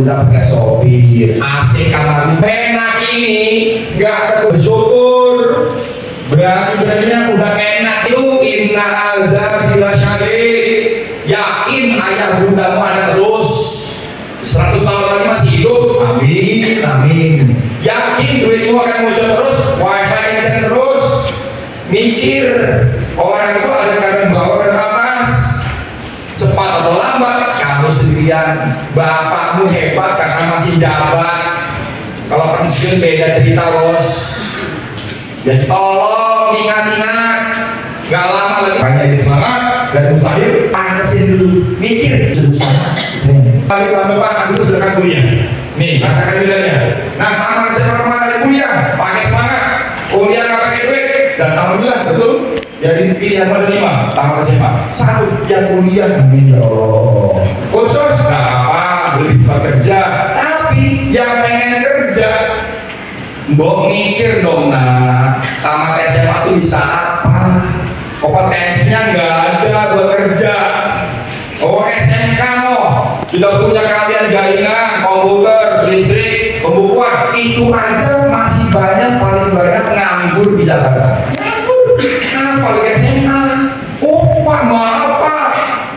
alhamdulillah pakai sopir, AC kamar enak ini, nggak bersyukur, berani-beraninya udah enak itu inna azab bila syari, yakin ayah bundamu ada terus 100 tahun lagi masih hidup, amin, amin. Yakin duitmu akan muncul terus, wifi kenceng terus, mikir orang itu ada kadang bawah dan atas, cepat atau lambat kamu sendirian, bapakmu hebat karena masih jabat, kalau pensiun beda cerita bos. Jadi tolong ingat-ingat, gak lama lagi banyak semangat dan mustahil panasin dulu, mikir jurusan balik tahun depan aku sudah kan kuliah nih, rasakan bedanya. Nah tamat SMA kemarin kuliah pakai semangat, kuliah gak pakai duit, dan alhamdulillah betul jadi pilihan ada 5 tamat SMA, 1 yang kuliah, amin ya Allah. Khusus gak apa, lebih cepat kerja, tapi yang pengen kerja mbok mikir dong, nah tamat SMA tuh bisa apa, kompetensinya nggak ada buat kerja. Oh SMK loh, sudah punya kalian jaringan, komputer, listrik, pembukuan, itu aja masih banyak, paling banyak nganggur di Jakarta. Nganggur, apalagi SMA. Oh pak, maaf pak,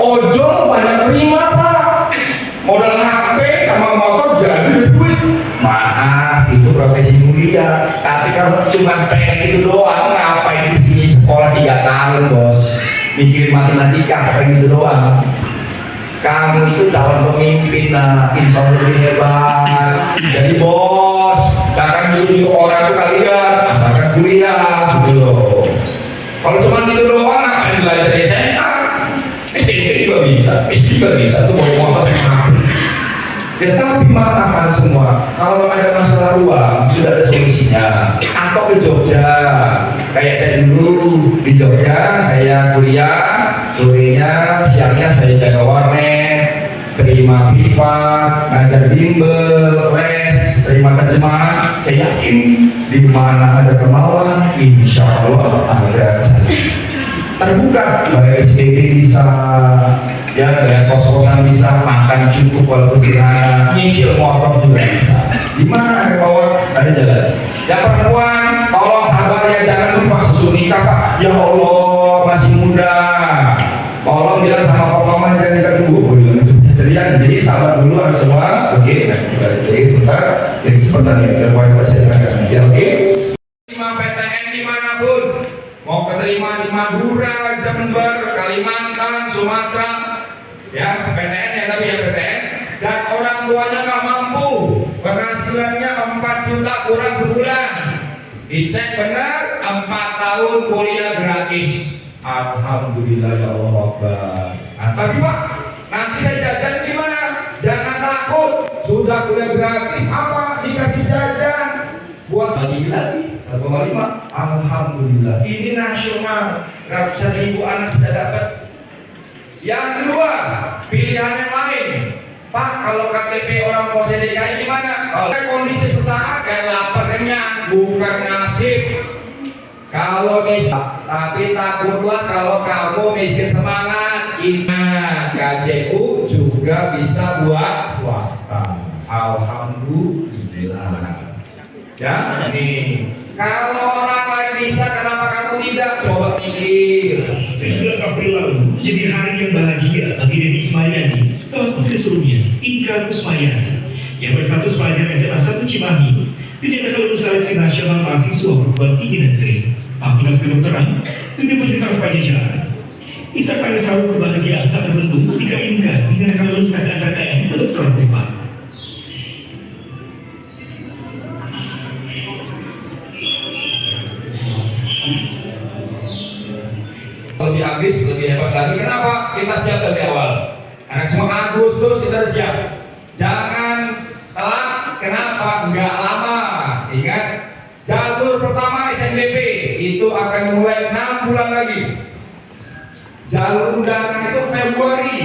ojol banyak terima pak, modal HP sama motor jadi duit. Maaf, itu profesi mulia. Tapi kalau cuma pengen itu doang, ngapain di sini sekolah 3 tahun bos? Mikirin matematika, pengen itu doang. Kamu itu calon pemimpin, nah, insya Allah lebih hebat. Jadi bos, jangan dulu orang itu kalian, asalkan kuliah, gitu loh. Kalau cuma itu doang, ngapain belajar SMA? SMP juga bisa, SD juga bisa, tuh mau motor sama. Ya tapi maafkan semua, kalau ada masalah uang sudah ada solusinya. Atau ke Jogja, kayak saya dulu di Jogja, saya kuliah, sorenya, siangnya saya jaga warnet, terima privat, ngajar bimbel, les, terima terjemahan. Saya yakin di mana ada kemauan, insya Allah ada jalan. Terbuka, bayar SPP bisa, ya bayar kos-kosan bisa, makan cukup walaupun sederhana, nyicil motor juga bisa. Di mana ada kemauan, ada jalan. Yang perempuan, tolong sabar ya, jangan lupa susu nikah pak. Ya Allah, masih muda. Tolong bilang sama papa jangan nikah dulu. Jadi sabar dulu harus semua. Oke, jadi sebentar. Jadi sebentar ya, wifi saya akan ya, oke. 5 PTN dimanapun, mau keterima di Madura, Jember, Kalimantan, Sumatera, ya PTN ya, tapi ya PTN, dan orang tuanya nggak mampu, penghasilannya 4 juta kurang sebulan, dicek benar 4 tahun kuliah gratis. Alhamdulillah ya Allah Akbar. Nah, tapi pak, nanti saya jajan gimana? Jangan takut, sudah kuliah gratis apa dikasih jajan buat lagi 1,5. Alhamdulillah, ini nasional, ratusan ribu anak bisa dapat. Yang kedua, pilihan yang lain, Pak, kalau KTP orang Pos DKI gimana? Kalau kondisi sesaat kayak lapar kenyang, bukan nasib. Kalau misal, tapi takutlah kalau kamu miskin semangat. Ingat, KJU juga bisa buat swasta. Alhamdulillah. Ya, nih. Kalau orang lain bisa, kenapa kamu tidak? Coba pikir. 17 April lalu menjadi hari yang bahagia bagi Dedi Ismayani setelah putri sulungnya, Inka Kusmayani, yang berstatus pelajar SMA 1 Cimahi, dinyatakan lulus seleksi nasional mahasiswa perguruan tinggi negeri Fakultas Kedokteran Universitas Pajajaran. Isak tangis haru kebahagiaan tak terbentuk ketika Inka dinyatakan lulus SNMPTN kedokteran privat. Lebih habis, lebih hebat lagi. Kenapa? Kita siap dari awal. Karena semua Agustus kita harus siap. Jangan telat. Kenapa? Enggak lama. Ingat, jalur pertama SNBP itu akan mulai 6 bulan lagi. Jalur undangan itu Februari,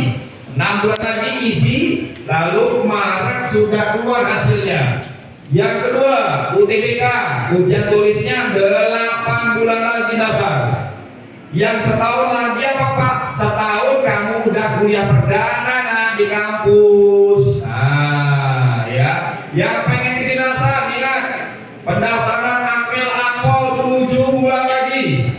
6 bulan lagi isi, lalu Maret sudah keluar hasilnya. Yang kedua, UTBK, ujian tulisnya 8 bulan lagi daftar. Yang setahun lagi apa Pak? Setahun kamu udah kuliah perdana di kampus. Nah, Yang pengen kedinasan, ingat pendaftaran April Akpol 7 bulan lagi.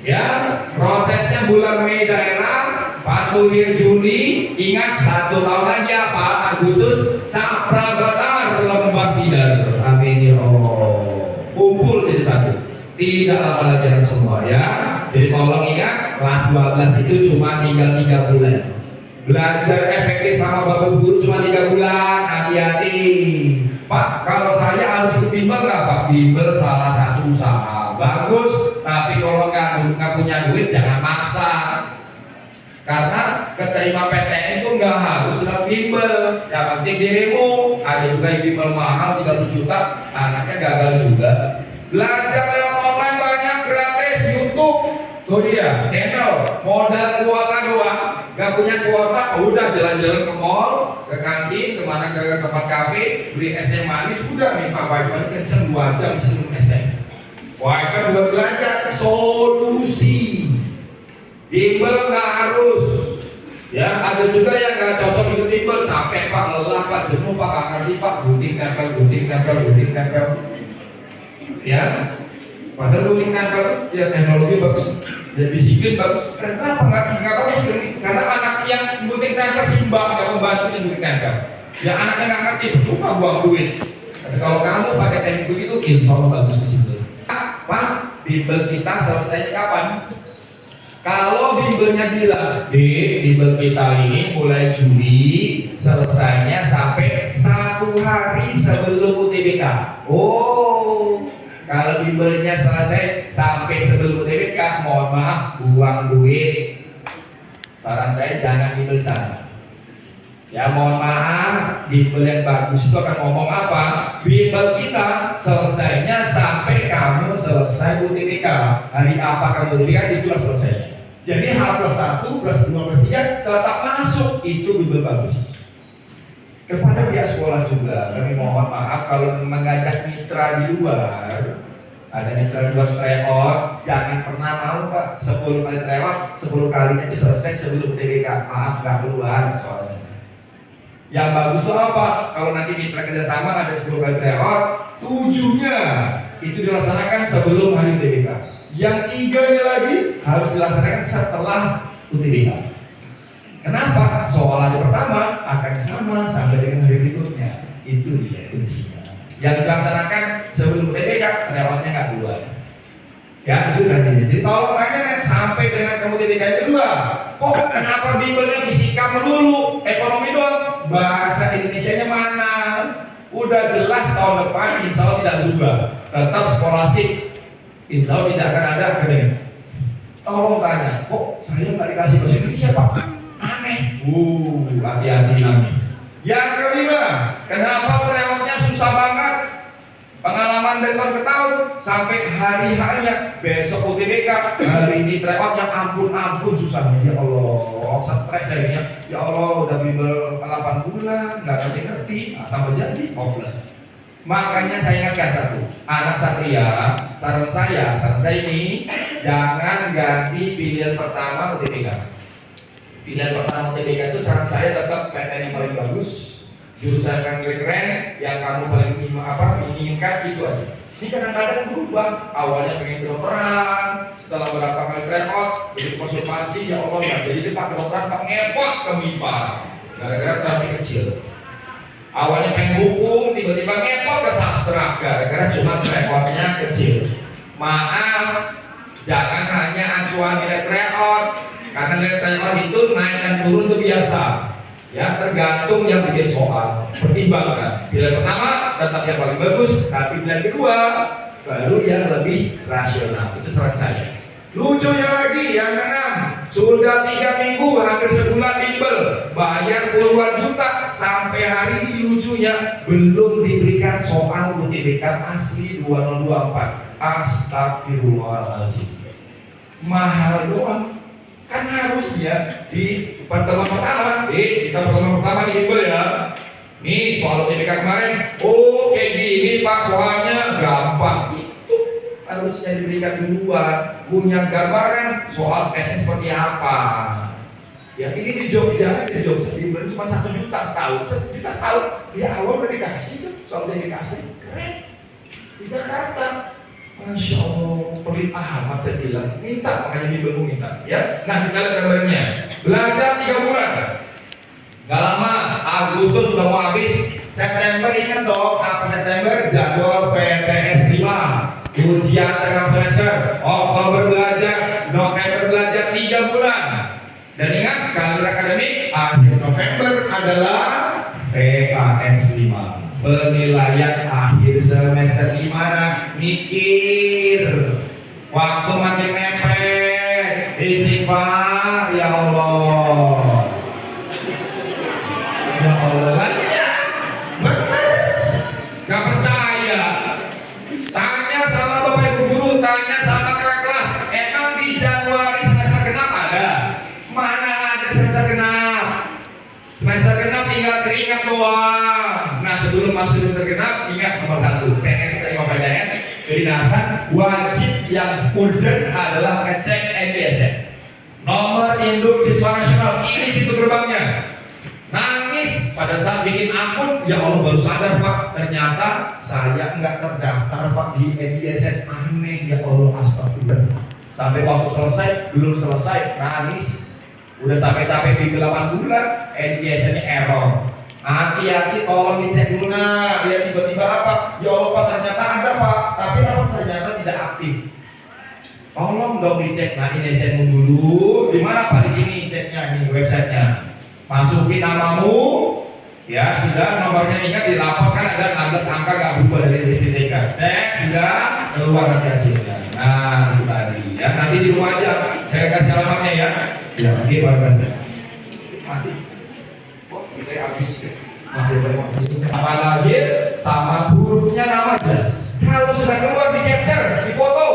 Ya, prosesnya bulan Mei daerah, patuhir Juni, ingat 1 tahun lagi apa? Agustus, Caprabatar Lembah Bidar. Amin ya Allah. Kumpul jadi satu. Tidaklah pelajaran semua ya. Jadi tolong ingat, kelas 12 itu cuma tinggal 3 bulan. Belajar efektif sama bapak guru cuma 3 bulan. Hati-hati. Pak, kalau saya harus ikut bimbel nggak Pak? Bimbel salah satu usaha bagus, tapi kalau nggak punya duit jangan maksa. Karena keterima PTN itu nggak harus lewat bimbel. Yang penting dirimu. Ada juga yang bimbel mahal 30 juta, anaknya gagal juga. Belajar lewat online banyak gratis, YouTube. Tuh dia, channel, modal kuota doang. Gak punya kuota, udah jalan-jalan ke mall, ke kantin, kemana ke tempat kafe, beli es teh manis, udah minta wifi kenceng 2 jam sebelum es teh. Wifi buat belajar, solusi. Bimbel nggak harus. Ya, ada juga yang nggak cocok ikut bimbel, capek Pak, lelah Pak, jenuh Pak, nggak ngerti Pak, gunting tempel. Ya, padahal gunting tempel, ya teknologi bagus. Ya disiplin bagus. Kenapa nggak bagus? Karena anak yang gunting tempel simbang, nggak membantu yang gunting tempel. Ya anaknya nggak ngerti, cuma buang duit. Tapi kalau kamu pakai teknik begitu, insya Allah bagus di situ. Pak, bimbel kita selesai kapan? Kalau bimbelnya bilang, bimbel kita ini mulai Juli, selesainya sampai 1 hari sebelum UTBK. Oh. Kalau bimbelnya selesai sampai sebelum UTBK, mohon maaf, buang duit. Saran saya jangan bimbel sana. Ya mohon maaf, bimbel yang bagus itu akan ngomong apa? Bimbel kita selesainya sampai kamu selesai UTBK. Hari apa kamu UTBK itulah selesainya. Jadi H+1, +2, +3 tetap masuk, itu bimbel bagus. Kepada pihak sekolah juga, kami mohon maaf kalau mengajak mitra di luar, ada mitra di luar tryout, jangan pernah mau Pak 10 kali tryout, 10 kalinya itu selesai sebelum UTBK. Maaf nggak keluar soalnya. Yang bagus itu apa? Kalau nanti mitra kerjasama ada 10 kali tryout, 7-nya itu dilaksanakan sebelum hari UTBK. Yang 3-nya lagi harus dilaksanakan setelah UTBK. Kenapa? Soal hari pertama akan sama sampai dengan hari berikutnya. Itu dia kuncinya. Yang dilaksanakan sebelum UTBK, tryoutnya nggak keluar. Ya itu kan ini. Jadi tolong makanya sampai dengan kamu UTBK yang kedua. Kok kenapa bimbelnya fisika melulu, ekonomi doang? Bahasa Indonesianya mana? Udah jelas tahun depan insya Allah tidak berubah. Tetap skolastik, insya Allah tidak akan ada akademik. Tolong tanya, kok saya nggak dikasih bahasa Indonesia Pak? Aneh. Hati-hati nangis. Yang kelima, kenapa tryoutnya susah banget? Pengalaman dari tahun ke tahun sampai hari hanya besok UTBK, hari ini tryoutnya ampun susahnya. Ya Allah, stres saya. Ya Allah, udah bimbel 8 bulan, nggak ngerti, tambah jadi hopeless. Makanya saya ingatkan satu, anak satria, saran saya ini jangan ganti pilihan pertama UTBK. Pilihan pertama UTBK itu saran saya tetap PTN yang paling bagus, jurusan yang keren, yang kamu paling inginkan itu aja. Ini kadang-kadang berubah. Awalnya pengen kedokteran, setelah beberapa kali tryout, jadi konsultasi, ya Allah nggak jadi Pak kedokteran, Pak ngepot ke MIPA, gara-gara terapi kecil. Awalnya pengen hukum, tiba-tiba ngepot ke sastra, gara-gara cuma tryoutnya kecil. Maaf, jangan hanya acuan nilai tryout. Karena nilai tryout itu naik dan turun itu biasa. Ya tergantung yang bikin soal. Pertimbangkan. Pilihan pertama tetap yang paling bagus, tapi pilihan kedua baru yang lebih rasional. Itu saran saya. Lucunya lagi yang keenam, sudah 3 minggu hampir sebulan bimbel, bayar puluhan juta, sampai hari ini lucunya belum diberikan soal UTBK asli 2024. Astagfirullahaladzim. Mahal doang. Kan harusnya di pertemuan pertama, kita pertemuan pertama di bimbel ya. Nih soal UTBK kemarin, kayak gini Pak soalnya gampang. Itu harusnya diberikan duluan, punya gambaran soal tesnya seperti apa. Ya ini di Jogja dibulan cuma 1 juta setahun, 1 juta setahun. Ya awal udah dikasih tuh, soalnya dikasih, keren. Di Jakarta, Masya Allah, pelit amat saya bilang, minta, makanya bimbelmu minta. Ya, nah kita lihat gambarnya. Belajar 3 bulan, gak lama, Agustus sudah mau habis. September ingat dong, apa September? Jadwal PTS 5, ujian tengah semester. Oktober belajar, November belajar 3 bulan. Dan ingat, kalender akademik akhir November adalah PKS 5. Penilaian akhir semester gimana? Mikir. Waktu makin mepet. Istighfar, ya Allah. Ya Allah. Ya, benar. Gak percaya. Tanya sama Bapak Ibu guru, tanya sama kakak kelas. Emang di Januari semester genap ada? Mana ada semester genap? Semester genap tinggal keringat doang. Nah sebelum masuk semester genap, ingat nomor 1 PN kita PDN kedinasan wajib yang urgent adalah ngecek NISN. Nomor induk siswa nasional ini pintu gerbangnya. Nangis pada saat bikin akun, ya Allah baru sadar Pak, ternyata saya nggak terdaftar Pak di NISN. Aneh ya Allah, astagfirullah. Sampai waktu selesai belum selesai, nangis. Udah capek-capek di 8 bulan, NISN-nya error. Hati-hati, tolong dicek dulu nah. Dia tiba-tiba apa? Ya Allah Pak, ternyata ada Pak, tapi apa ternyata tidak aktif. Tolong dong dicek. Nah ini NISN-mu dulu. Di mana Pak? Di sini ceknya, ini websitenya. Masukin namamu, ya sudah, nomornya ingat dilaporkan ada 16 angka gak berubah dari SPTK. Cek sudah, keluar nanti hasilnya. Nah itu tadi ya, nanti di rumah aja saya kasih alamatnya ya. Ya oke, baru kasih. Mati. Oh saya habis. Apalagi sama hurufnya nama jelas. Kalau sudah keluar di capture, di foto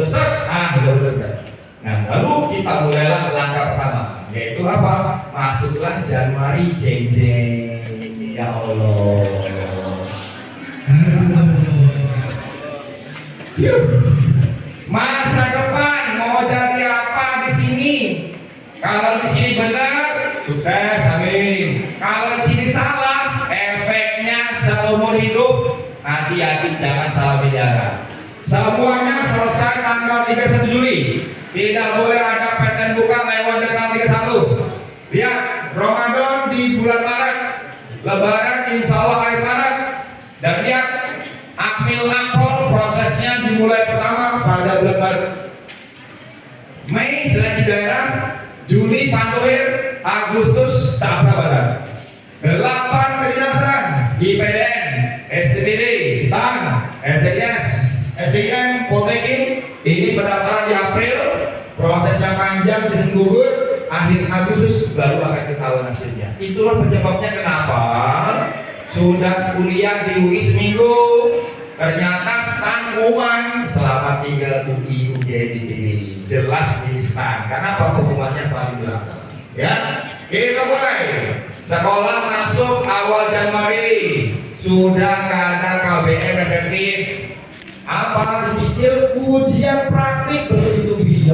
set, udah. Nah lalu kita mulailah langkah pertama, yaitu apa? Masuklah Januari jeng. Ya Allah. Masa depan mau jadi apa di sini? Kalau di sini benar, sukses, amin. Kalau di sini salah, efeknya seumur hidup. Hati-hati jangan salah bicara. Semuanya selesai tanggal 31 Juli. Tidak boleh ada PTN buka lewat tanggal 31. Lihat, Ramadan di bulan Maret, Lebaran insya Allah akhir Maret. Dan lihat, Akmil Nampol prosesnya dimulai pertama pada bulan Maret. Mei seleksi daerah, Juli pantuir, Agustus tahap badan. 8 kedinasan, IPDN, STTD, STAN, STS, STM, Poltekin. Ini pendaftaran di April, proses yang panjang, sistem gugur, akhir Agustus baru akan ketahuan hasilnya. Itulah penyebabnya kenapa sudah kuliah di UI seminggu, ternyata tanggungan selama tinggal UI UGD jelas di stan. Kenapa pengumumannya paling belakang? Ya, kita mulai. Sekolah masuk awal Januari, sudah ada KBM efektif. Apa dicicil ujian praktik bertubi-tubi.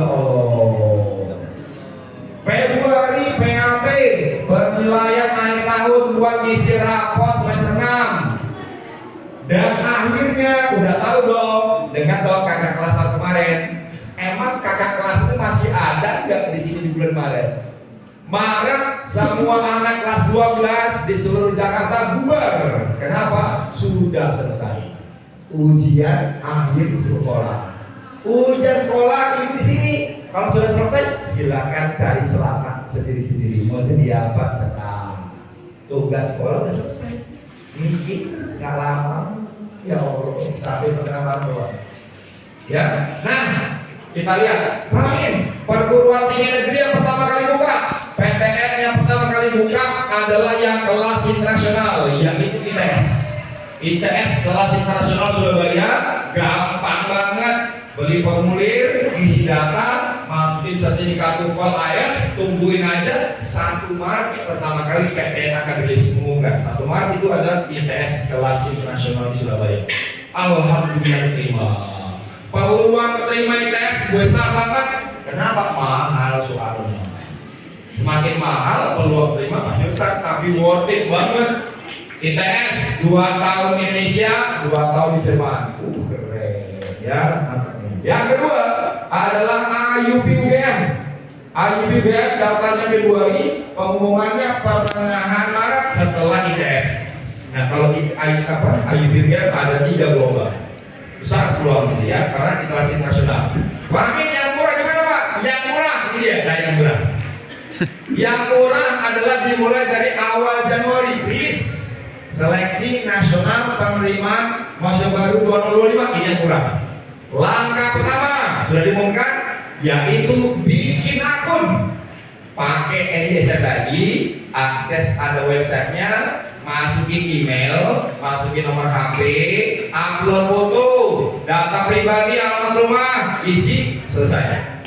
Februari PAT penilaian akhir tahun buat ngisi rapot semester 6. Dan akhirnya udah tahu dong, dengan dong kakak kelas tahun kemarin. Emang kakak kelas itu masih ada nggak di sini di bulan Maret? Maret semua anak kelas 12 di seluruh Jakarta bubar. Kenapa? Sudah selesai ujian akhir sekolah. Ujian sekolah ini di sini. Kalau sudah selesai, silakan cari selamat sendiri-sendiri. Mau jadi apa sekarang? Tugas sekolah udah selesai. Mikir nggak lama. Ya Allah, sampai pertengahan doang. Ya, nah kita lihat. Lain perguruan tinggi negeri yang pertama kali buka, PTN yang pertama kali buka adalah yang kelas internasional, yaitu ITS. ITS kelas internasional Surabaya, gampang banget. Beli formulir, isi data, masukin sertifikat TOEFL IELTS, tungguin aja 1 Maret pertama kali PTN akan rilis mengumumkan. 1 Maret itu adalah ITS kelas internasional di Surabaya. Alhamdulillah diterima. Peluang keterima ITS besar banget. Kenapa? Mahal soalnya. Semakin mahal peluang terima pasti besar, tapi worth it banget. ITS 2 tahun Indonesia, 2 tahun di Jerman. Keren ya. Yang kedua adalah IUP-UGM. IUP-UGM daftarnya Februari, pengumumannya pertengahan Maret setelah ITS. Nah, kalau IUP-UGM ada 3 gelombang. Besar peluang gitu ya, karena kelas internasional. Warmin yang murah gimana Pak? Yang murah ini dia, yang murah. Yang murah adalah dimulai dari awal Januari. Please, seleksi nasional penerimaan mahasiswa baru 2025 ini yang murah. Langkah pertama sudah diumumkan, yaitu bikin akun. Pakai NISN tadi, akses ada websitenya, masukin email, masukin nomor HP, upload foto, data pribadi, alamat rumah, isi, selesai.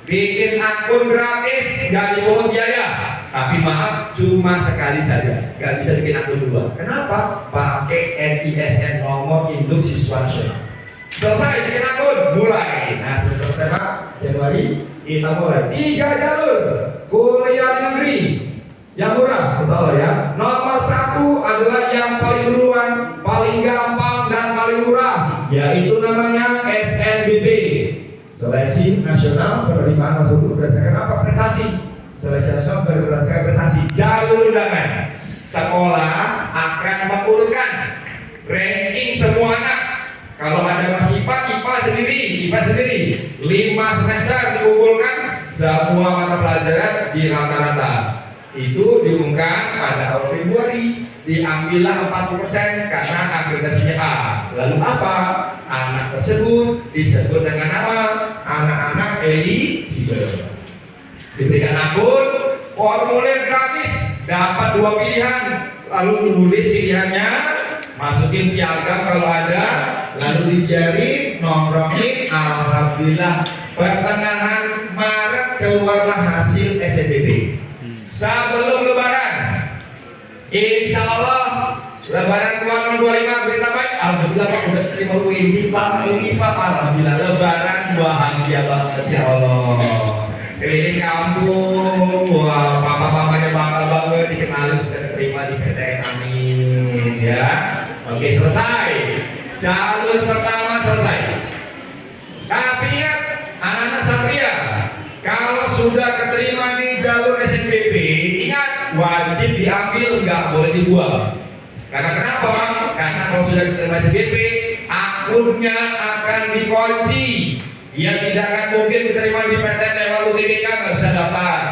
Bikin akun gratis, gak dipungut biaya. Tapi maaf, cuma sekali saja, gak bisa bikin akun dua. Kenapa? Pakai NISN nomor induk siswa nasional. Selesai bikin akun, mulai. Nah, selesai Pak, Januari kita mulai. 3 jalur kuliah di negeri yang murah, insya Allah ya. Nomor 1 adalah yang paling duluan, paling gampang dan paling murah, yaitu namanya SNBP, Seleksi Nasional Penerimaan Mahasiswa berdasarkan apa? Prestasi. Seleksi nasional berdasarkan prestasi. Jalur undangan. Sekolah akan mengurutkan ranking semua anak. Kalau ada Mas IPA sendiri, IPA sendiri. 5 semester dikumpulkan semua mata pelajaran di rata-rata. Itu diumumkan pada awal Februari. Diambillah 40% karena akreditasinya A. Lalu apa? Anak tersebut disebut dengan nama anak-anak eligible. Diberikan akun, formulir gratis, dapat 2 pilihan, lalu menulis pilihannya, masukin piagam kalau ada, lalu dibiarin, nongkrongin. Alhamdulillah pertengahan Maret keluarlah hasil SNBP. Sebelum Lebaran, insya Allah Lebaran 2025 berita baik. Alhamdulillah Pak udah terima uji Pak, alhamdulillah Lebaran bahagia banget ya Allah. Keliling kampung, wah papa-papanya bangga banget dikenalin sudah terima di PTN, amin ya. Oke, selesai. Jalur pertama selesai. Tapi ingat anak-anak Satria, kalau sudah keterima di jalur SNBP, ingat wajib diambil, nggak boleh dibuang. Karena kenapa? Karena kalau sudah diterima SNBP, akunnya akan dikunci. Dia tidak akan mungkin diterima di PTN lewat UTBK, nggak bisa daftar.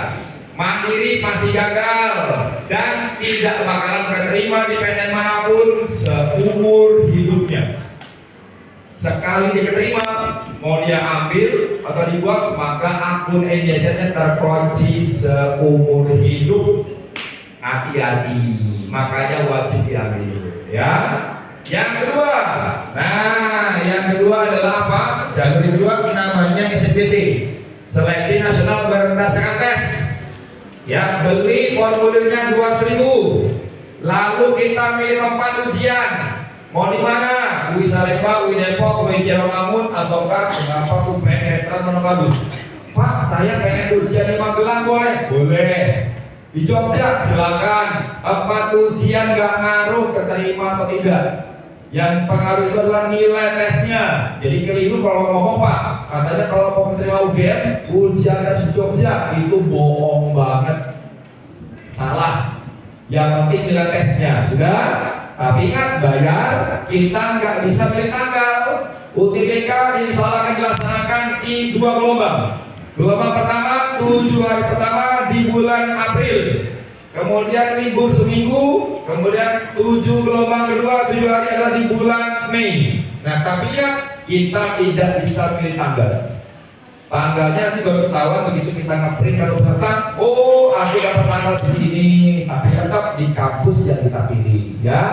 Mandiri masih gagal dan tidak bakalan keterima di PTN manapun seumur hidupnya. Sekali diterima, mau dia ambil atau dibuang, maka akun NISN-nya terkunci seumur hidup. Hati-hati, makanya wajib diambil ya. Yang kedua, yang kedua adalah apa? Jalur kedua namanya SNBT, Seleksi Nasional Berdasarkan Tes. Ya, beli formulirnya 200.000. Lalu kita milih tempat ujian. Mau di mana? UI Salemba, UI Depok, UI Jaromangun, ataukah kenapa UPN Veteran Manunggalut? Pak, saya pengen ujian di Magelang, boleh? Boleh. Di Jogja silakan. Tempat ujian nggak ngaruh keterima atau tidak. Yang pengaruh itu adalah nilai tesnya. Jadi keliru kalau ngomong Pak, katanya kalau mau menerima UGM ujian harus di Jogja, itu bohong banget. Salah. Yang penting nilai tesnya sudah. Tapi ingat, bayar, kita nggak bisa pilih tanggal. UTBK insya Allah akan dilaksanakan di 2 gelombang. Gelombang pertama 7 hari pertama di bulan April, kemudian libur seminggu, kemudian 7 gelombang kedua 7 hari adalah di bulan Mei. Nah tapi ingat, kita tidak bisa pilih tanggal. Tanggalnya nanti baru ketahuan begitu kita nge-print kalau peserta. Oh, aku dapat tanggal segini, tapi tetap di kampus yang kita pilih ya.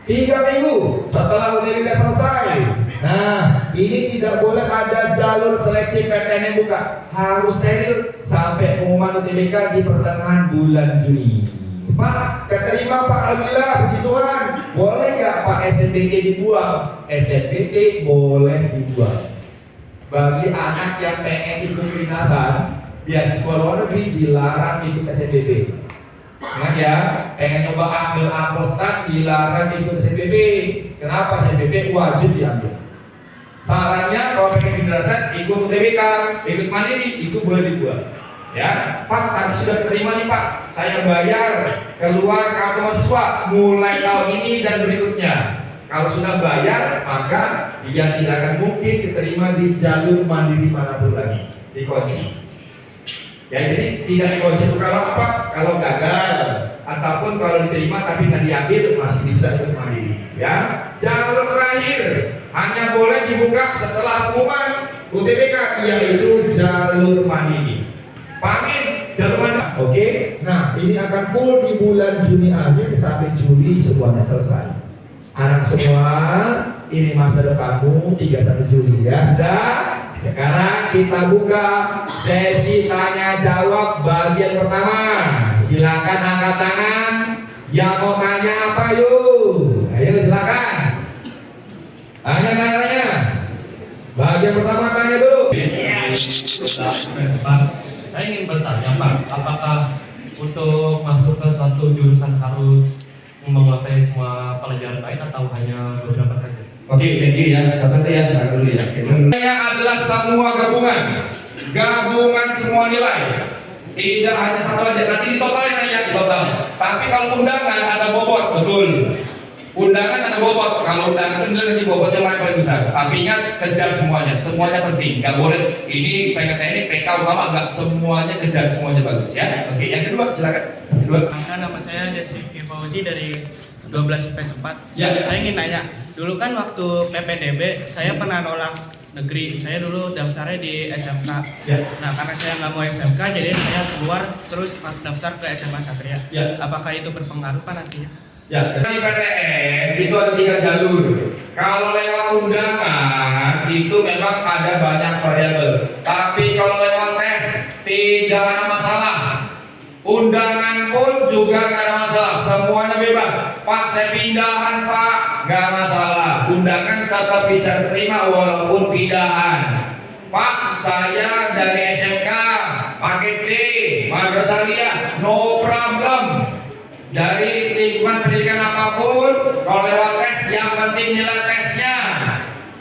3 minggu setelah UTBK selesai. Nah, ini tidak boleh ada jalur seleksi PTN yang buka. Harus steril sampai pengumuman UTBK di pertengahan bulan Juni. Pak, keterima Pak, alhamdulillah, puji Tuhan. Boleh nggak Pak SNBT dibuang? SNBT boleh dibuang. Bagi anak yang pengen ikut kedinasan, beasiswa luar negeri dilarang ikut SNBP. Ingat ya, pengen coba ambil apostat dilarang ikut SNBP. Kenapa? SNBP wajib diambil. Sarannya kalau pengen madrasah ikut UTBK, ikut mandiri itu boleh dibuat. Ya, Pak, tadi sudah terima nih Pak, saya bayar keluar kartu mahasiswa mulai tahun ini dan berikutnya. Kalau sudah bayar, maka dia tidak akan mungkin diterima di jalur mandiri manapun lagi, dikunci. Ya, jadi tidak dikunci itu kalau apa? Kalau gagal, ataupun kalau diterima tapi tidak diambil masih bisa ikut mandiri. Ya, jalur terakhir hanya boleh dibuka setelah pengumuman UTBK, yaitu jalur mandiri. Pamin, jalur mandiri. Oke, nah ini akan full di bulan Juni akhir sampai Juli semuanya selesai. Anak semua, ini masa depanmu 31 Juli ya, sudah? Sekarang kita buka sesi tanya jawab bagian pertama. Silakan angkat tangan. Yang mau tanya apa yuk? Ayo silakan. Tanya. Bagian pertama tanya dulu. Pak, saya ingin bertanya Pak, apakah untuk masuk ke suatu jurusan harus menguasai semua pelajaran lain atau hanya beberapa saja? Oke, thank you ya. Satu-satu ya, silakan dulu ya. Ini adalah semua gabungan semua nilai. Tidak hanya satu aja, nanti ditotalin aja totalnya. Tapi kalau undangan ada bobot, betul. Undangan ada bobot. Kalau undangan nanti bobotnya mana paling besar. Tapi ingat, kejar semuanya penting. Gak boleh ini pengen ini PK utama, enggak, semuanya kejar, semuanya bagus ya. Oke, yang kedua silakan. Nama saya Desrifki Fauzi dari 12 IP 4. Ya. Saya ingin nanya, dulu kan waktu PPDB saya pernah nolak negeri. Saya dulu daftarnya di SMK. Ya. Nah, karena saya nggak mau SMK, jadi saya keluar terus daftar ke SMA Satria. Ya. Apakah itu berpengaruh Pak nantinya? Ya, di PTN itu ada 3 jalur. Kalau lewat undangan itu memang ada banyak variabel. Tapi kalau lewat tes tidak ada masalah. Undangan pun juga nggak ada masalah. Semuanya bebas. Pak, saya pindahan Pak, nggak masalah. Undangan tetap bisa terima walaupun pindahan. Pak, saya dari SMK, paket C, Madrasah Aliyah, no problem. Dari lingkungan pendidikan apapun, kalau lewat tes, yang penting nilai tesnya.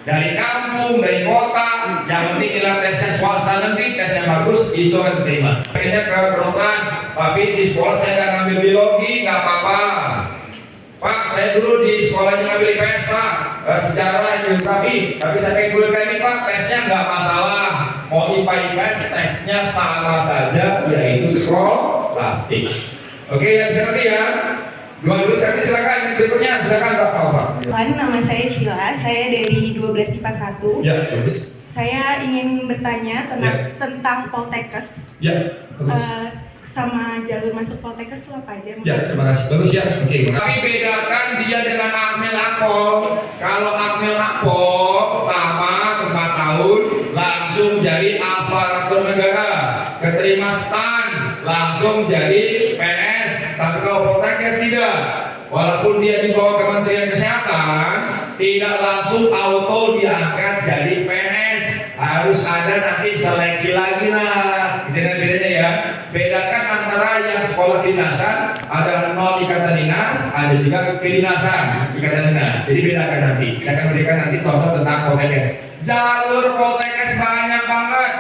Dari kampung, dari kota, yang penting nilai tesnya swasta negeri, tesnya bagus, itu akan diterima. Pindah ke kedokteran, tapi di sekolah saya nggak ngambil biologi, nggak apa-apa. Pak, saya dulu di sekolahnya ngambil IPS Pak, sejarah, geografi, tapi saya kayak kuliah ini Pak, tesnya nggak masalah. Mau IPA IPS, tesnya sama saja, yaitu skolastik. Oke, yang seperti ya. Dua dulu silakan, berikutnya silakan Pak. Nama saya Cila, saya dari 12 IPA 1. Ya, bagus. Saya ingin bertanya tentang Poltekkes. Ya, bagus. Sama jalur masuk Poltekkes itu apa aja? Ya, terima kasih. Bagus ya. Oke. Tapi bedakan dia dengan Akmil Akpol. Kalau Akmil Akpol lama 4 tahun langsung jadi aparatur negara, keterima STAN, langsung jadi PNS. Tapi kalau Poltekkes tidak. Walaupun dia di bawah Kementerian Kesehatan, tidak langsung auto diangkat jadi PNS. Harus ada nanti seleksi lagi lah. Bedanya ya. Bedakan antara yang sekolah kedinasan, ada non ikatan dinas, ada juga kedinasan ikatan dinas. Jadi bedakan nanti. Saya akan berikan nanti contoh tentang Poltekkes. Jalur Poltekkes banyak banget.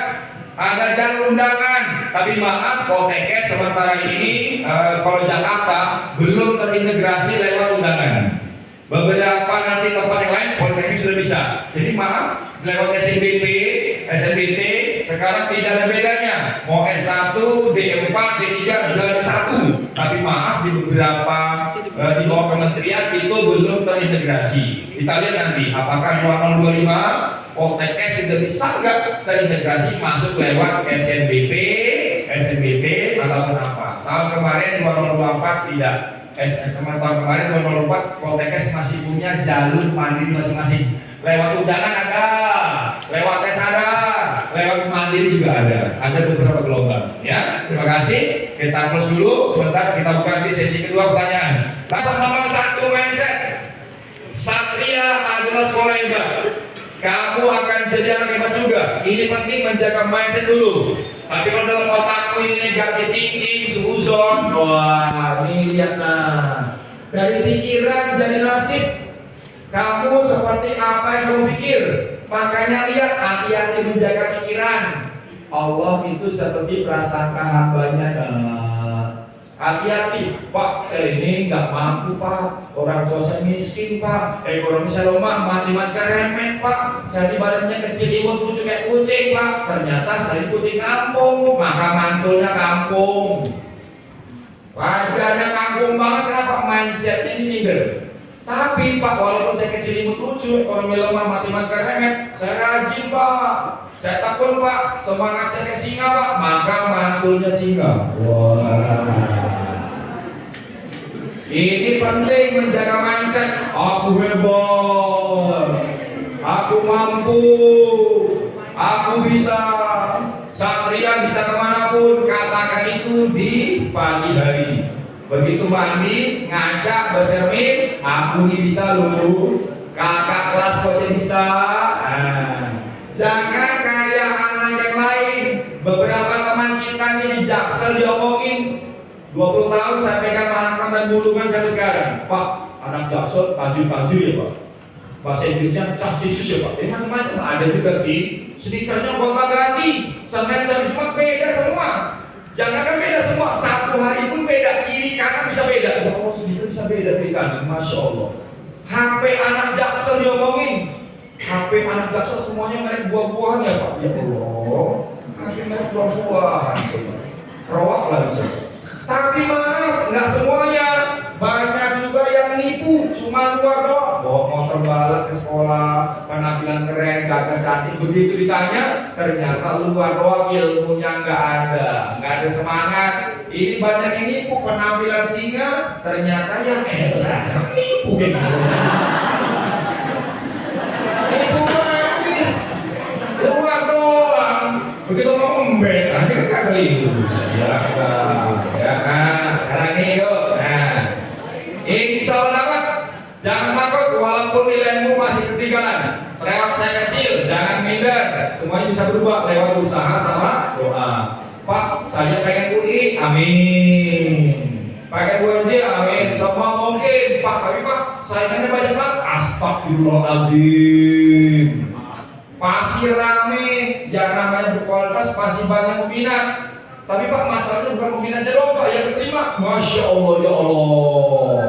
Ada jalur undangan, tapi maaf Poltekkes sementara ini kalau Jakarta belum terintegrasi lewat undangan. Beberapa nanti tempat yang lain Poltekkes sudah bisa. Jadi maaf lewat SNBP, SNBT sekarang tidak ada bedanya. Mau S1, D4, D3 jalan satu. Tapi maaf di beberapa di bawah kementerian itu belum terintegrasi. Kita lihat nanti apakah 2025 Poltekkes sudah bisa nggak terintegrasi masuk lewat SNBP, SNBT ataupun apa? Tahun kemarin 2024 tidak. Tahun kemarin 2024 Poltekkes masih punya jalur mandiri masing-masing. Lewat undangan ada, lewat tes ada, lewat mandiri juga ada beberapa gelombang. Ya, terima kasih. Kita close dulu. Sebentar kita buka di sesi kedua pertanyaan. Nomor 1 mindset. Satria adalah sekolah yang baik. Kamu akan jadi anak hebat juga. Ini penting menjaga mindset dulu. Tapi kalau dalam otakku ini negatif thinking, suzon, wah ini lihat nah. Dari pikiran jadi nasib. Kamu seperti apa yang kamu pikir. Makanya lihat, hati-hati menjaga pikiran. Allah itu seperti prasangka hambanya. Hati-hati, Pak, saya ini nggak mampu, Pak. Orang tua saya miskin, Pak. Ekonomi saya lemah, matematika remeh, Pak. Saya di badannya kecil, imut lucu kayak kucing, Pak. Ternyata saya kucing kampung, maka mantulnya kampung. Wajahnya kampung banget, kenapa? Mindsetnya ini minder. Tapi Pak, walaupun saya kecil imut lucu, ekonomi lemah, matematika remeh, saya rajin, Pak. Saya takut, Pak. Semangat saya kayak singa, Pak. Maka mantulnya singa. Wah. Ini penting menjaga mindset. Aku hebat, aku mampu, aku bisa, satria bisa kemanapun. Katakan itu di pagi hari. Begitu mandi, ngajak, bercermin, aku ini bisa loh. Kakak kelas kau bisa. Jangan kayak anak yang lain. Beberapa teman kita ini di Jaksel diomongin 20 tahun saya pegang langkah dan bulungan sampai sekarang. Pak, anak Jaksel baju ya Pak. Bahasa Inggrisnya cacisus ya Pak. Ini macam-macam ada juga sih. Sneakernya gonta ganti. Senin sampai Jumat beda semua. Jangankan beda semua, satu hari pun beda. Kiri kanan bisa beda. Ya Allah, sneaker bisa beda kiri kanan. Masya Allah. HP anak Jaksel diomongin. HP anak Jaksel semuanya merek buah-buahan ya Pak. Ya Allah. HP merek buah-buahan. Coba. Rowak lah coba. Tapi maaf, nggak semuanya. Banyak juga yang nipu, cuma luar doang. Bawa motor balap ke sekolah, penampilan keren, gagah cantik. Begitu ditanya, ternyata luar doang, ilmunya nggak ada semangat. Ini banyak yang nipu, penampilan singa, ternyata ya elah, nipu gitu. Nipu banget ini, luar doang. Begitu mau embet, ini kan keliru. Ya, nah sekarang ini yuk. Nah, insya Allah dapat. Jangan takut walaupun nilaimu masih ketinggalan. Lewat saya kecil, jangan minder. Semuanya bisa berubah lewat usaha sama doa. Pak, saya pengen UI, amin. Pengen UNJ, amin. Semua mungkin, Pak. Tapi Pak, saingannya banyak banget. Astagfirullahaladzim. Pasti rame, yang namanya berkualitas pasti banyak peminat. Tapi Pak, masalahnya bukan peminatnya doang Pak yang keterima. Masya Allah ya Allah.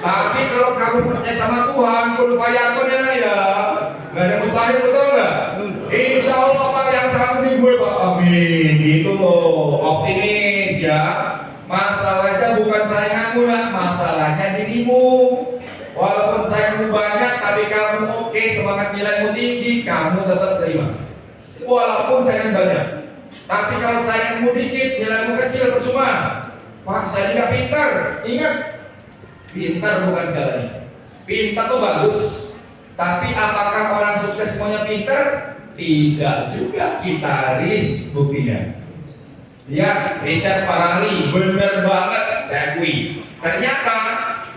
Tapi kalau kamu percaya sama Tuhan, kun fayakun ya, nggak ada mustahil, betul nggak? Insya Allah Pak yang satu nih gue Pak, amin. Gitu loh, optimis ya. Masalahnya bukan sainganmu nak, masalahnya dirimu. Walaupun sainganmu banyak, tapi kamu oke, semangat nilaimu tinggi, kamu tetap terima. Walaupun saingan banyak. Tapi kalau sainganmu dikit, nilaimu kecil, percuma. Pak, saya tidak pintar. Ingat, pintar bukan segalanya. Pintar tuh bagus. Tapi apakah orang sukses semuanya pintar? Tidak juga. Kita risk buktinya. Ya, riset para ahli, bener banget, saya akui. Ternyata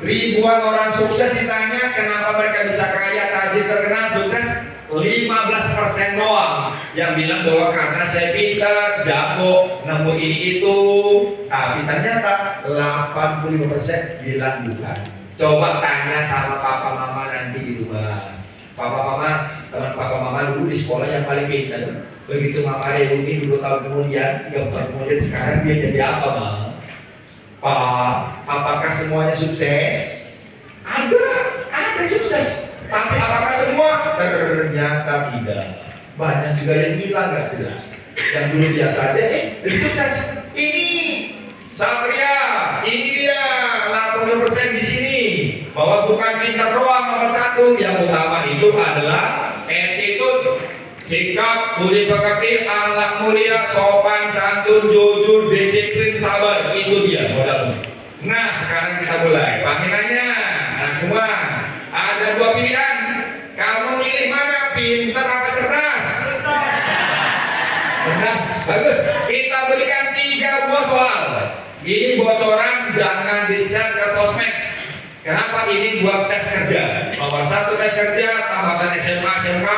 ribuan orang sukses ditanya kenapa mereka bisa kaya, tajir, terkenal, sukses. 15% doang yang bilang bahwa karena saya pintar, jago, nemu ini itu. Tapi ternyata 85% bilang bukan. Coba tanya sama papa mama nanti di rumah. Papa mama, teman papa mama dulu di sekolah yang paling pintar. Begitu mama reuni 2 tahun kemudian, 3 tahun kemudian, sekarang dia jadi apa Bang? Pak, apakah semuanya sukses? Ada sukses. Tapi apakah semua? Ternyata tidak. Banyak juga yang bilang nggak jelas. Yang dulu biasa aja, lebih sukses. Ini Satria, ini dia 80% di sini. Bahwa bukan pintar doang nomor 1. Yang utama itu adalah attitude, sikap, budi pekerti, akhlak mulia, sopan, santun, jujur, disiplin, sabar. Itu dia modalnya. Nah, sekarang kita mulai. Panggilannya, anak semua. Ada 2 pilihan. Kamu milih mana? Pintar apa cerdas? Cerdas. Bagus. Kita berikan 3 buah soal. Ini bocoran, jangan di-share ke sosmed. Kenapa? Ini buat tes kerja. Nomor 1 tes kerja, tamatan SMA, SMK.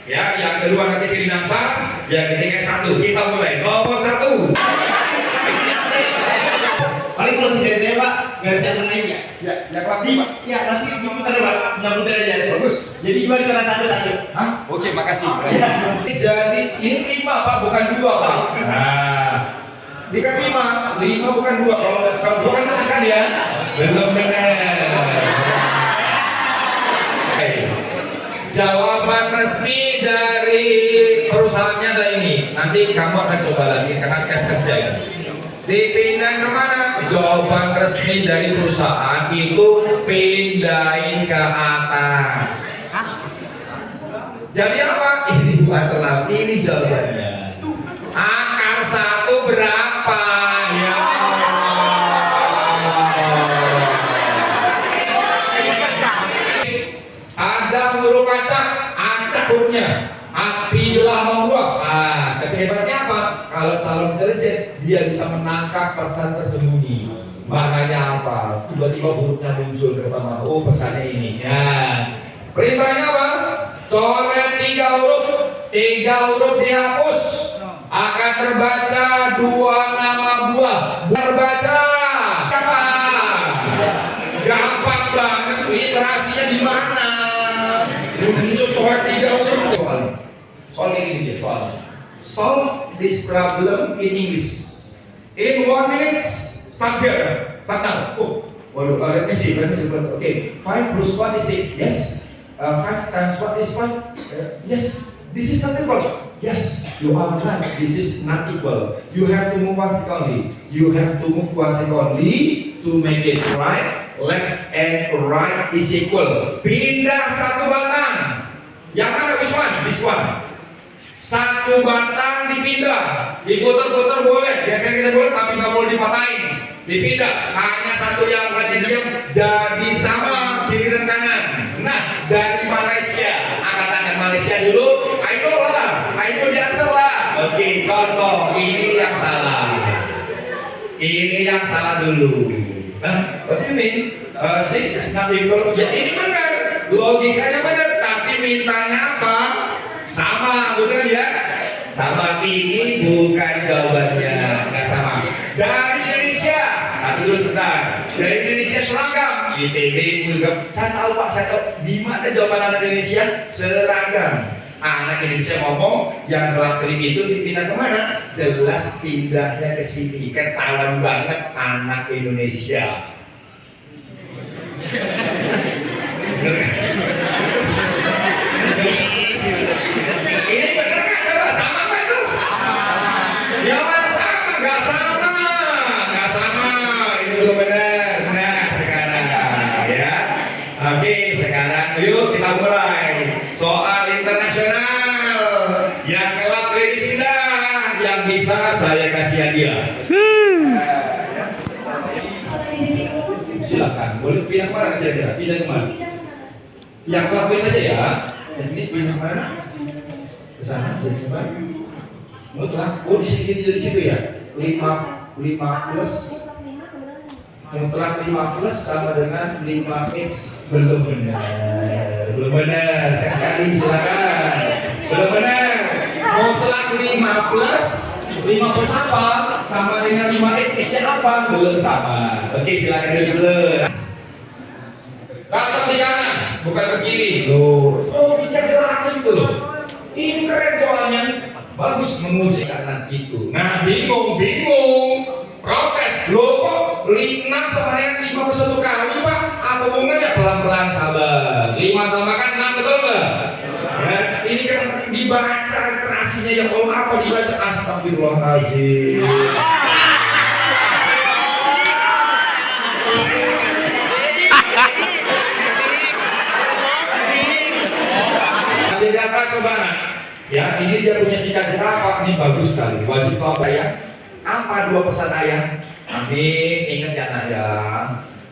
Ya, yang kedua nanti pilih dansa. Ya, ketika satu, kita mulai. Nomor satu. Paling solusi dari saya Pak, garis yang tengah ini ya. Ya, yang lagi Pak. Ya, nanti diputar ya Pak, 90 derajat. Bagus. Jadi gimana cara satu-satu? Hah? Oke, makasih. Jadi ini 5 Pak, bukan 2 Pak. Nah, dikit 5 bukan 2. Kalau bukan tulisan ya. Belum benar. Oke. Jawaban resmi dari perusahaannya adalah ini. Nanti kamu akan coba lagi karena tes kerja ya. Dipindah kemana? Jawaban resmi dari perusahaan itu pindahin ke atas. Jadi apa? Ini bukan terlalu, ini jawabannya. Akar 1 berapa? Ya ada huruf acak hurufnya. Apabila membuat. Tapi hebatnya apa? Kalau calon intelijen dia bisa menangkap pesan tersembunyi. Maknanya apa? Tiba-tiba hurufnya muncul pertama. Oh, pesannya ini. Ya. Perintahnya apa? Coret 3 huruf dihapus. Akan terbaca 2 nama buah. Terbaca apa? Gampang banget. Literasinya di mana? Muncul coret 3 huruf. Soal ini dia soal. Solve this problem in English. In 1 minute, start here. Start now. Oh, waduh, let me see. Okay, 5 plus 1 is 6. Yes. 5 times 1 is 5. Yes. This is not equal. Yes, you are right. This is not equal. You have to move 1 second only. You have to move 1 second only to make it right. Left and right is equal. Pindah 1 batang. Yang mana? Which one? This one. 1 batang dipindah, diputar-putar boleh, biasanya kita boleh, tapi nggak boleh dipatahin. Dipindah, hanya 1 yang berarti diam, jadi sama kiri dan kanan. Nah, dari Malaysia, angkat Malaysia dulu. Ayo lah, ayo di answer lah. Oke, contoh ini yang salah. Ini yang salah dulu. What do you mean? 6 is not equal. Ya ini benar, logikanya benar, tapi mintanya apa? Sama, betul ya? Sama, ini bukan jawabannya, nggak sama. Dari Indonesia, satu dulu sebentar. Dari Indonesia seragam, ITB juga. Saya tahu Pak, saya tahu. Di mana jawaban anak Indonesia? Seragam. Anak Indonesia ngomong, yang kelap-kelip itu dipindah kemana? Jelas pindahnya ke sini. Ketahuan banget anak Indonesia. Ini benar kan? Coba sama kan itu? Ya sama, nggak sama, nggak sama. Ini belum benar. Nah sekarang ya, oke sekarang yuk kita mulai soal internasional. Yang kelak pindah, yang bisa saya kasih hadiah. Silakan, boleh pindah kemana kira-kira? Pindah kemana? Yang kelak aja ya. Yang ini pindah kemana? Ke sana, jadi kemana? Mutlak, oh di sini jadi situ ya. 5 plus mutlak 5 plus sama dengan 5x. Belum benar. Belum benar. Sekali silakan. Belum benar. Mutlak 5 plus 5 plus apa? Sama dengan 5x. X-nya apa? Belum sama. Oke, silakan dulu. Baca di kanan, bukan ke kiri. Loh, kita gerakan itu loh. Ini keren soalnya. Bagus menguji kanan itu. Nah, bingung. Protes. Loh kok 6 sama dengan 5 plus 1 kali Pak? Apa hubungannya? Pelan-pelan sabar. 5 tambahkan 6, betul nggak? Ya, ini kan dibaca literasinya ya Allah, apa dibaca? Astagfirullahaladzim. Data coba nak. Ya, ini dia punya cita-cita apa? Ini bagus sekali. Wajib tahu ya. Apa 2 pesan ayah? Amin. Ingat ya nak ya.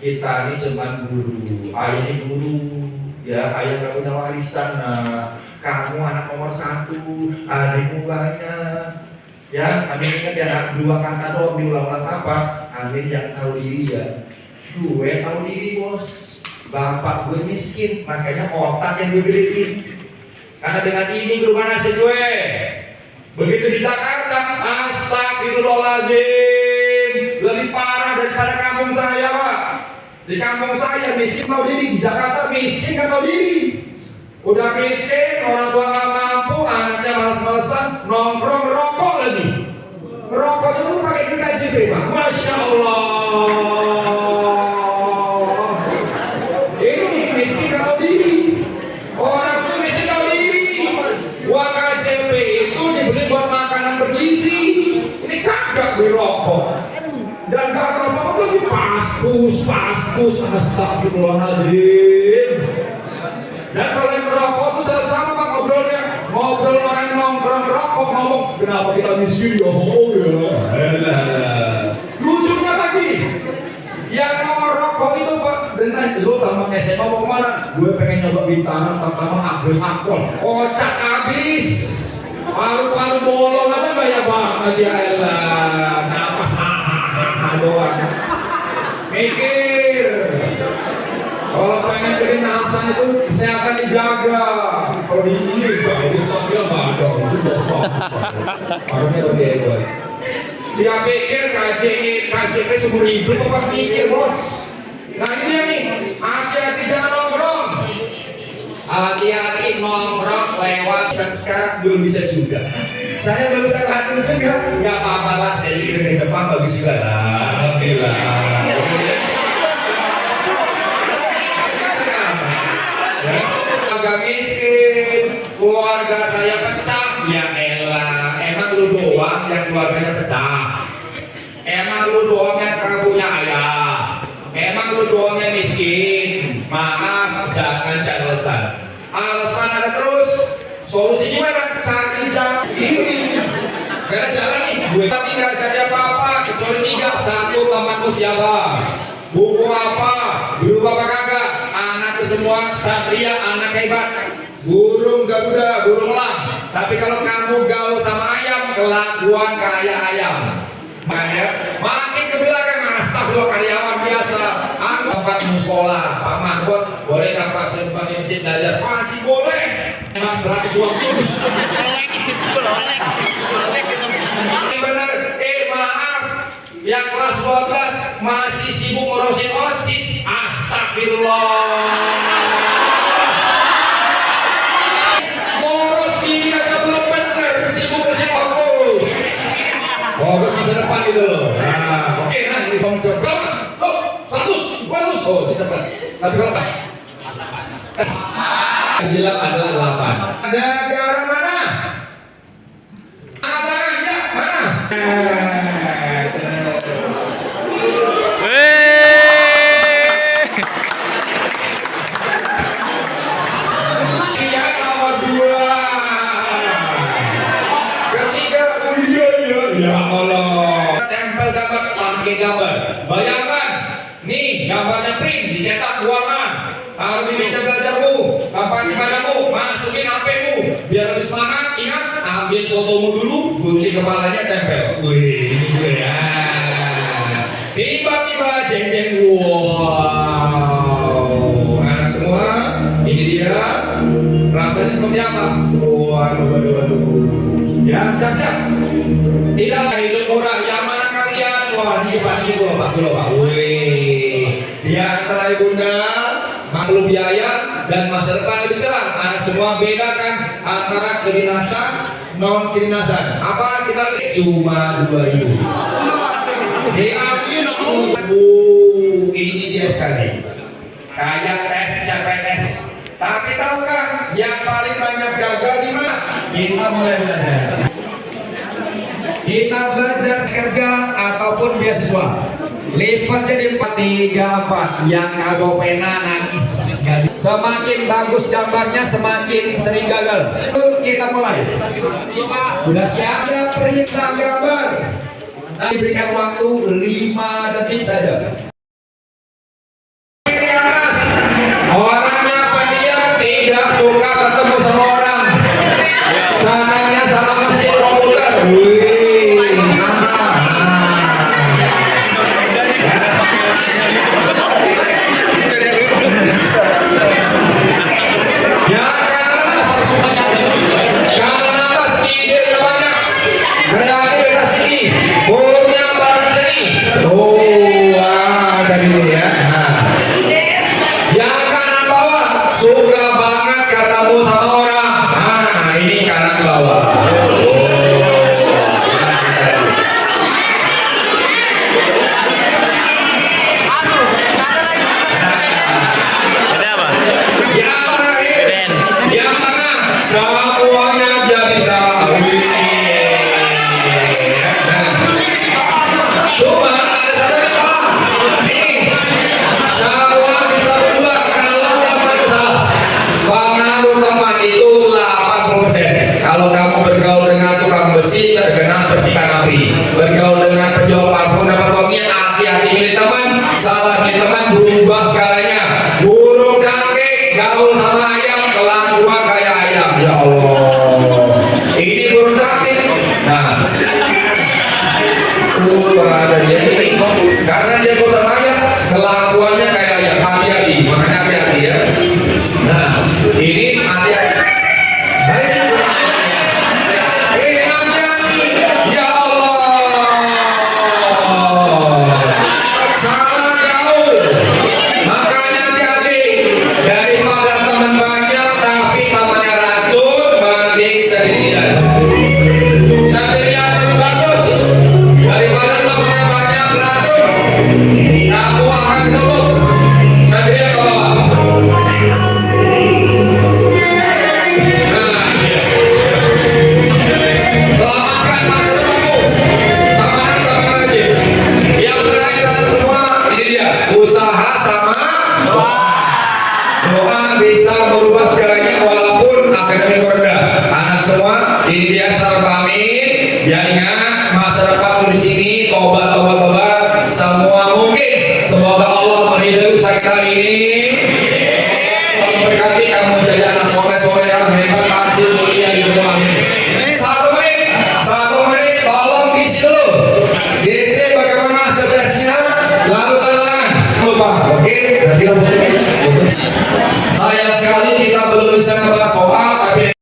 Kita ini cuma guru. Ayah ini guru. Ya, ayah gak punya warisan. Nah, kamu anak nomor 1, adikmu banyak. Ya, Amin ingat ya nak. 2 kata doang diulang-ulang apa? Amin yang tahu diri ya. Gue tahu diri bos. Bapak gue miskin, makanya otak yang gue gedein. Karena dengan ini berubah nasib gue. Begitu di Jakarta, astagfirullahaladzim, lebih parah daripada kampung saya, Pak. Di kampung saya miskin tahu diri, di Jakarta miskin nggak tahu diri. Udah miskin, orang tua nggak mampu, anaknya malas-malasan, nongkrong rokok lagi. Rokok itu pakai KJP, Pak. Masya Allah. Ini miskin nggak tahu diri. Orang tuh miskin tahu diri. Uang KJP itu dibeli buat makanan bergizi. Ini kagak beli rokok. Dan kagak mau lagi paskus, astagfirullahaladzim. Dan kalau yang merokok tuh selalu sama Pak ngobrolnya. Ngobrol orang nongkrong rokok ngomong, kenapa kita miskin ya? Oh ya. Lucunya lagi, yang mau rokok itu Pak, dengan lu tamat SMA mau kemana? Gue pengen nyoba Bintara, pertama April Akpol. Kocak habis. Paru-paru bolong apa banyak banget ya elah. Napas doang. Mikir. Kalau pengen kedinasan itu kesehatan dijaga. Kalau di ini enggak, ini sambil badong. Sudah parunya lebih hebat. Dia pikir KJP seumur hidup apa pikir bos. Nah ini dia nih, hati-hati jangan nongkrong. Hati-hati nongkrong lewat. Sekarang belum bisa juga. Saya belum bisa ngatur juga. Nggak apa-apa lah, saya di Jepang bagus juga lah. Alhamdulillah. Agak miskin, keluarga saya pecah, ya elah, emang lu doang yang keluarganya pecah, emang lu doang yang kagak punya ayah, emang lu doang yang miskin. Maaf, jangan cari alasan ada terus. Solusi gimana? Saking jam ini gak ada jalan nih, gue tapi gak jadi apa-apa kecuali 3. 1, temanku siapa, buku apa, guru apa kagak, anak semua satria, anak hebat, burung garuda, burung elang. Tapi kalau kamu gaul sama ayam, kelakuan kayak ayam. Makin ke belakang, astagfirullah, karyawan biasa. Aku tempat musola, Pak Mahfud, boleh nggak Pak sempat di masjid belajar? Masih boleh. Emang 100 uang terus. Bener, maaf, yang kelas 12 masih sibuk ngurusin OSIS. Astagfirullah. Ngurus diri aja belum bener, sibuk ngurusin fokus. Fokus masa depan itu loh. Nah, oke, nah ini contoh berapa? Oh, 100, 200. Oh, ini cepat. Tapi kalau bilang adalah 8. Negara mana? Angkat tangan, ya, mana? Iya, nomor 2. Ketiga, oh iya, ya Allah. Tempel gambar, pakai gambar. Bayangkan, nih gambarnya print, dicetak ruangan. Harus di meja belajarmu, apa gimanamu, masukin HP-mu, biar lebih semangat. Ingat, ambil fotomu dulu, gunting kepalanya, tempel. Wih, ini gue ya. Tiba-tiba jeng-jeng, wow. Anak semua, ini dia. Rasanya seperti apa? Waduh. Ya, siap-siap. Tidak hidup orang, yang mana kalian? Wah, ini Pak, ini Pak. Wih, di antara ibunda makhluk biaya dan masa depan lebih cerah. Anak semua bedakan antara kedinasan, non kedinasan. Apa kita lihat? Cuma 2.000. Diambil ini dia sekali. Kayak tes CPNS. Tapi tahukah yang paling banyak gagal di mana? Kita mulai belajar. Kita belajar kerja ataupun beasiswa. Lipat jadi 4, 3, 4. Yang kagak pena nangis. Semakin bagus gambarnya semakin sering gagal. Kita mulai. Sudah siap perintah gambar. Nah, diberikan waktu 5 detik saja. Di atas, orangnya pendiam, tidak suka ketemu sama orang. Sananya sama mesin komputer. Wih, mantap. Yang kanan atas ide banyak. suka banget ketemu sama orang. Nah, ini kanan bawah. Yang terakhir, yang tengah, semuanya dia bisa. Coba ada satu yang paham. Nih, semua bisa berubah kalau teman salah. Pengaruh teman itu 80%. Kalau kamu bergaul dengan tukang besi, terkena percikan api. Bergaul dengan penjual parfum dapat wangian, hati-hati milih teman. Salah milih teman, berubah skalanya. Burung cantik, gaul sama ayam, kelakuan kayak ayam. Ya Allah, ini burung cantik. Nah, ada dia ini karena dia kok sama ayam, kelakuannya kayak ayam. Hati-hati, makanya hati-hati ya. Nah, ini hati-hati. Hati-hati. Ya Allah, salah gaul. Makanya hati-hati. Daripada teman banyak tapi temannya racun, mending sendirian. Sendirian lebih bagus daripada temannya banyak racun. Kamu akan ketemu sendirian ke bawah. Nah, iya. Selamatkan masa depanmu. Teman sama rajin. Yang terakhir semua, ini dia. Usaha sama doa. Doa bisa merubah segalanya walaupun akademi rendah. Anak semua, ini dia salam pamit. Ya ingat, masa depan di sini, tobat, semua mungkin. Semoga Allah meridai usaha kita ini. Allah memberkati kamu menjadi anak soleh yang hebat, rajin, mulia di rumah. Amin. 1 menit, tolong diisi dulu. Diisi bagaimana stresnya, lalu tangan. Lupa, oke? Sayang sekali kita belum bisa